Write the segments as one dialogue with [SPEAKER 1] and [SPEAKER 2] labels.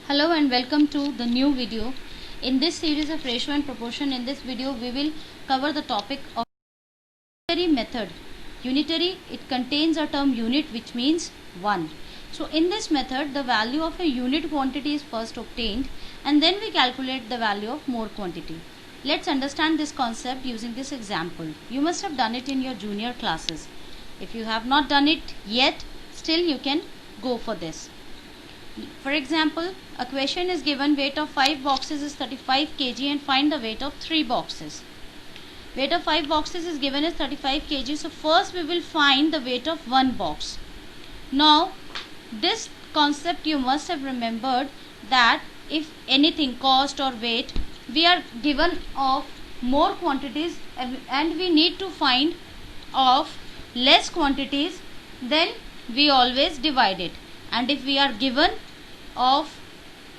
[SPEAKER 1] Hello and welcome to the new video. In this series of ratio and proportion, in this video we will cover the topic of unitary method. Unitary, it contains a term unit which means 1. So in this method the value of a unit quantity is first obtained and then we calculate the value of more quantity. Let's understand this concept using this example. You must have done it in your junior classes. If you have not done it yet, still you can go for this. For example, a question is given, weight of 5 boxes is 35 kg and find the weight of 3 boxes. Weight of 5 boxes is given as 35 kg. So first we will find the weight of one box. Now this concept you must have remembered that if anything cost or weight we are given of more quantities and we need to find of less quantities, then we always divide it. And if we are given of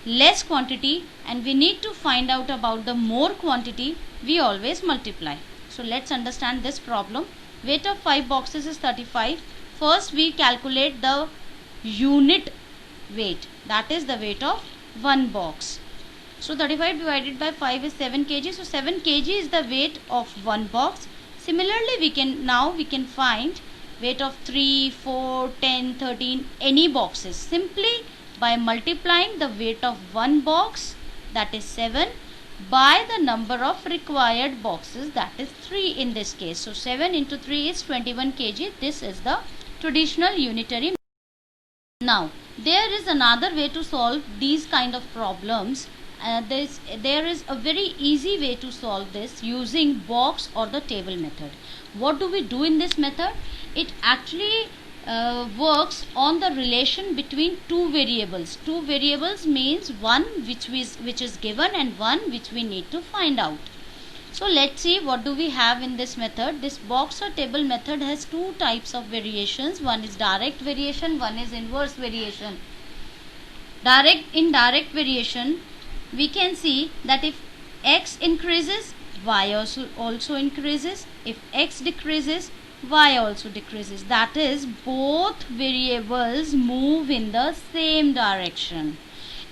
[SPEAKER 1] less quantity and we need to find out about the more quantity, we always multiply. So let's understand this problem. Weight of 5 boxes is 35. First we calculate the unit weight, that is the weight of one box. So 35 divided by 5 is 7 kg. So 7 kg is the weight of one box. Similarly we can find weight of 3, 4, 10, 13, any boxes simply by multiplying the weight of one box, that is 7, by the number of required boxes, that is 3 in this case. So 7 into 3 is 21 kg. This is the traditional unitary. Now there is another way to solve these kind of problems. There is a very easy way to solve this using box or the table method. What do we do in this method? It actually works on the relation between two variables. Two variables means one which is given and one which we need to find out. So let's see what do we have in this method. This box or table method has two types of variations. One is direct variation, one is inverse variation. Indirect variation, we can see that if x increases, y also increases. If x decreases, y also decreases. That is, both variables move in the same direction.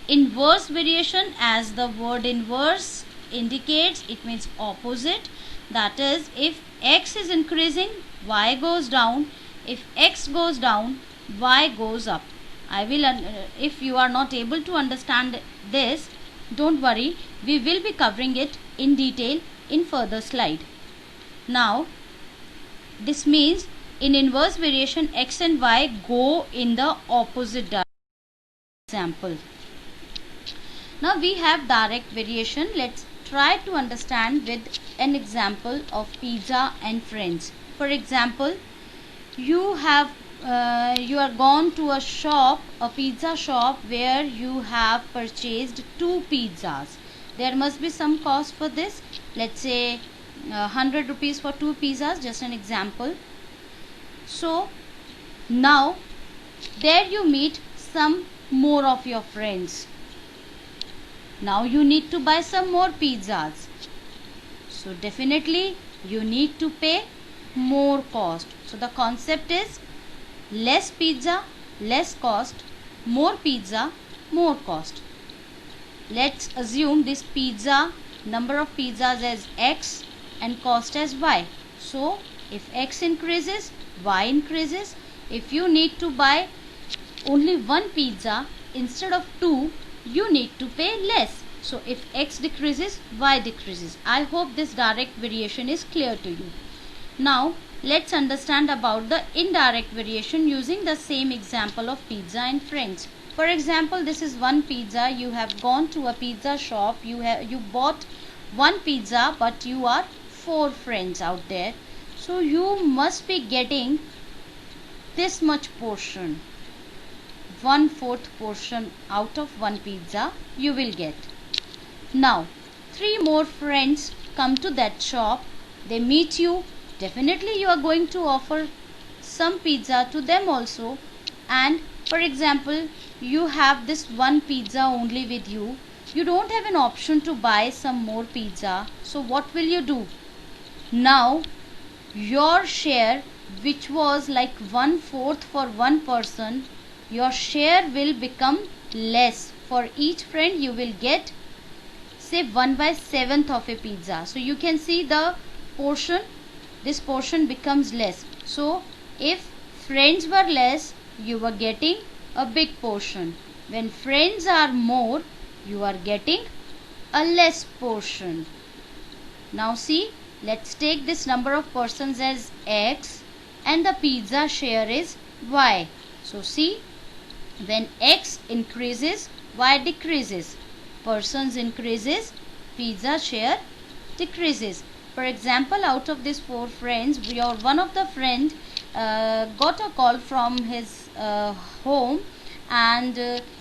[SPEAKER 1] Inverse variation, as the word inverse indicates, it means opposite. That is, if x is increasing, y goes down. If x goes down, y goes up. If you are not able to understand this, don't worry, we will be covering it in detail in further slide. Now this means in inverse variation x and y go in the opposite direction. Example. Now we have direct variation. Let's try to understand with an example of pizza and friends. For example, you are gone to a pizza shop where you have purchased 2 pizzas. There must be some cost for this. Let's say 100 rupees for 2 pizzas, just an example. So now there you meet some more of your friends. Now you need to buy some more pizzas. So definitely you need to pay more cost. So the concept is less pizza, less cost, more pizza, more cost. Let's assume this number of pizzas as x and cost as y. So if x increases, y increases. If you need to buy only one pizza instead of 2, you need to pay less. So if x decreases, y decreases. I hope this direct variation is clear to you. Now let's understand about the indirect variation using the same example of pizza and friends. For example, this is one pizza. You have gone to a pizza shop. You bought one pizza, but you are 4 friends out there. So you must be getting this much portion. 1/4 portion out of one pizza you will get. Now 3 more friends come to that shop. They meet you. Definitely you are going to offer some pizza to them also. And for example, you have this one pizza only with you. You don't have an option to buy some more pizza. So what will you do? Now your share, which was like 1/4 for one person, your share will become less. For each friend you will get say 1/7 of a pizza. So you can see the portion, this portion becomes less. So if friends were less, you were getting a big portion. When friends are more, you are getting a less portion. Now see, let's take this number of persons as x and the pizza share is y. So see, when x increases, y decreases. Persons increases, pizza share decreases. For example, out of these 4 friends, one of the friend got a call from his home and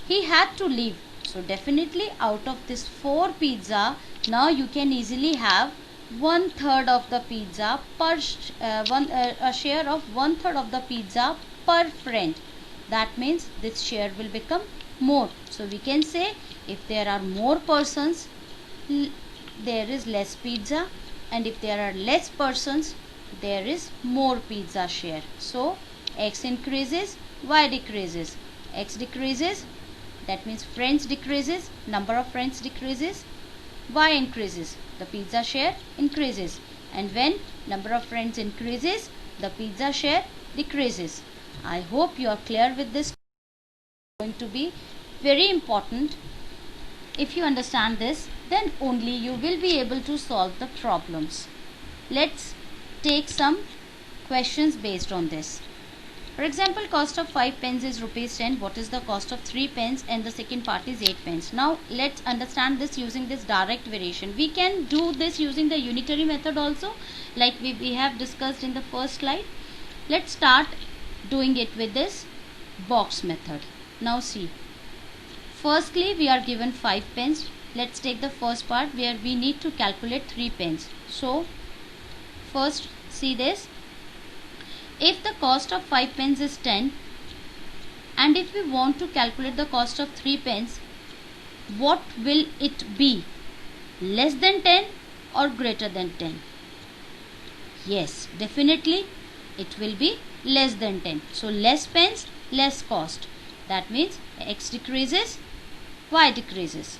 [SPEAKER 1] he had to leave. So definitely out of this 4 pizza, now you can easily have 1/3 of the pizza per a share of 1/3 of the pizza per friend. That means this share will become more. So we can say if there are more persons, there is less pizza, and if there are less persons, there is more pizza share. So x increases, y decreases. X decreases, that means friends decreases, number of friends decreases. Y increases, the pizza share increases. And when number of friends increases, the pizza share decreases. I hope you are clear with this. It's going to be very important. If you understand this, then only you will be able to solve the problems. Let's take some questions based on this. For example, cost of 5 pence is rupees 10. What is the cost of 3 pence? And the second part is 8 pence. Now let's understand this using this direct variation. We can do this using the unitary method also, like we have discussed in the first slide. Let's start doing it with this box method. Now see, firstly we are given 5 pence. Let's take the first part where we need to calculate 3 pence. So first see this. If the cost of 5 pence is 10 and if we want to calculate the cost of 3 pence, what will it be? Less than 10 or greater than 10? Yes, definitely it will be less than 10. So less pence, less cost. That means x decreases, y decreases.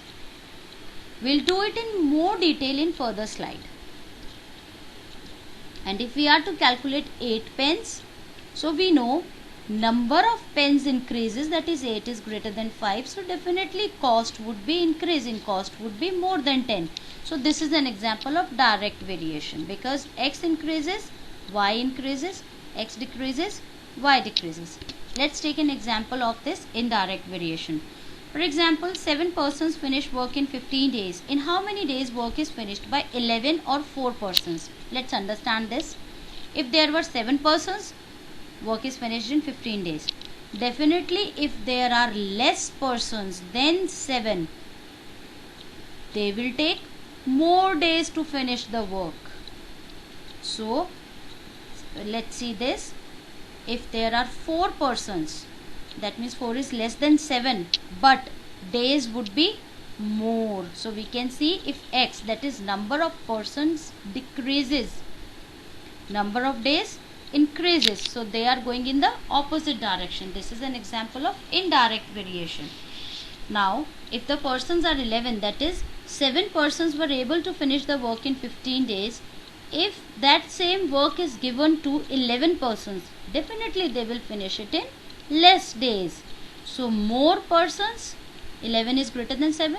[SPEAKER 1] We'll do it in more detail in further slide. And if we are to calculate 8 pence, so we know number of pence increases, that is 8 is greater than 5. So definitely cost would be increasing, cost would be more than 10. So this is an example of direct variation, because x increases, y increases, x decreases, y decreases. Let's take an example of this indirect variation. For example, 7 persons finish work in 15 days. In how many days work is finished by 11 or 4 persons? Let's understand this. If there were 7 persons, work is finished in 15 days. Definitely if there are less persons than 7, they will take more days to finish the work. So let's see this. If there are 4 persons, that means 4 is less than 7, but days would be more. So we can see if x, that is number of persons, decreases, number of days increases. So they are going in the opposite direction. This is an example of indirect variation. Now if the persons are 11, that is 7 persons were able to finish the work in 15 days. If that same work is given to 11 persons, definitely they will finish it in less days. So more persons, 11 is greater than 7,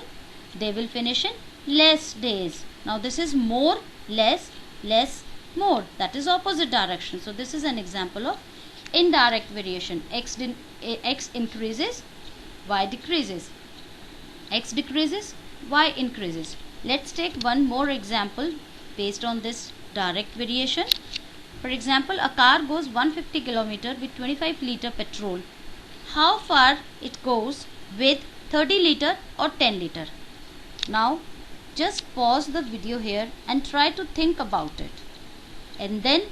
[SPEAKER 1] they will finish in less days. Now this is more, less, less, more. That is opposite direction. So this is an example of indirect variation. X increases, y decreases. X decreases, y increases. Let's take one more example based on this direct variation. For example, a car goes 150 km with 25 liter petrol. How far it goes with 30 liter or 10 liter? Now just pause the video here and try to think about it, and then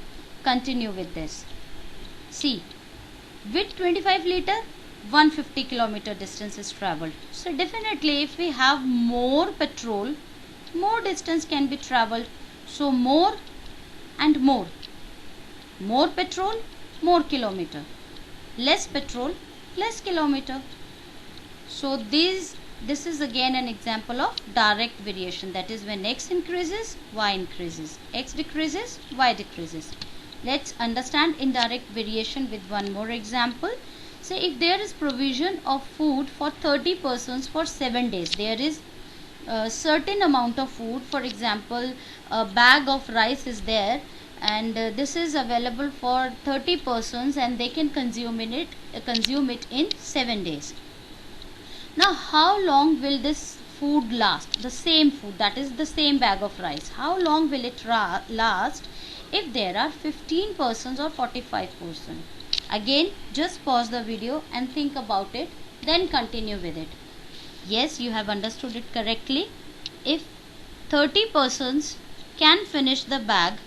[SPEAKER 1] continue with this. See, with 25 liter, 150 km distance is travelled. So definitely if we have more petrol, more distance can be travelled. So more and more. More petrol, more kilometer. Less petrol, less kilometer. So this is again an example of direct variation, that is when x increases, y increases, x decreases, y decreases. Let's understand indirect variation with one more example. Say if there is provision of food for 30 persons for 7 days, there is a certain amount of food, for example a bag of rice is there, and this is available for 30 persons and they can consume it in 7 days. Now how long will this food last? The same food, that is the same bag of rice, how long will it last if there are 15 persons or 45 persons? Again, just pause the video and think about it, then continue with it. Yes, you have understood it correctly. If 30 persons can finish the bag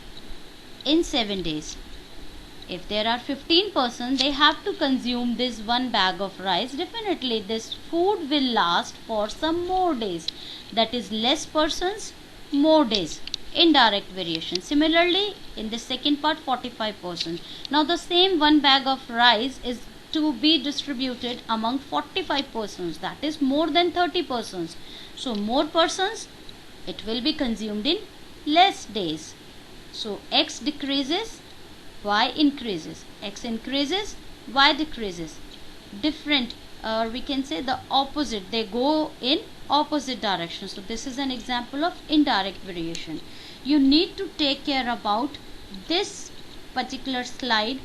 [SPEAKER 1] in 7 days, if there are 15 persons, they have to consume this one bag of rice. Definitely this food will last for some more days. That is less persons, more days. Indirect variation. Similarly, in the second part, 45 persons. Now the same one bag of rice is to be distributed among 45 persons. That is more than 30 persons. So more persons, it will be consumed in less days. So x decreases, y increases, x increases, y decreases. Different, or we can say the opposite, they go in opposite direction. So this is an example of indirect variation. You need to take care about this particular slide.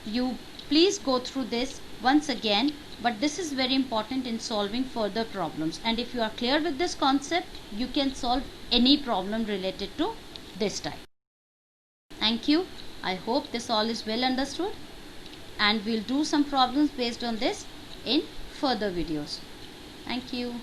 [SPEAKER 1] You please go through this once again, but this is very important in solving further problems, and if you are clear with this concept, you can solve any problem related to this type. Thank you. I hope this all is well understood, and we'll do some problems based on this in further videos. Thank you.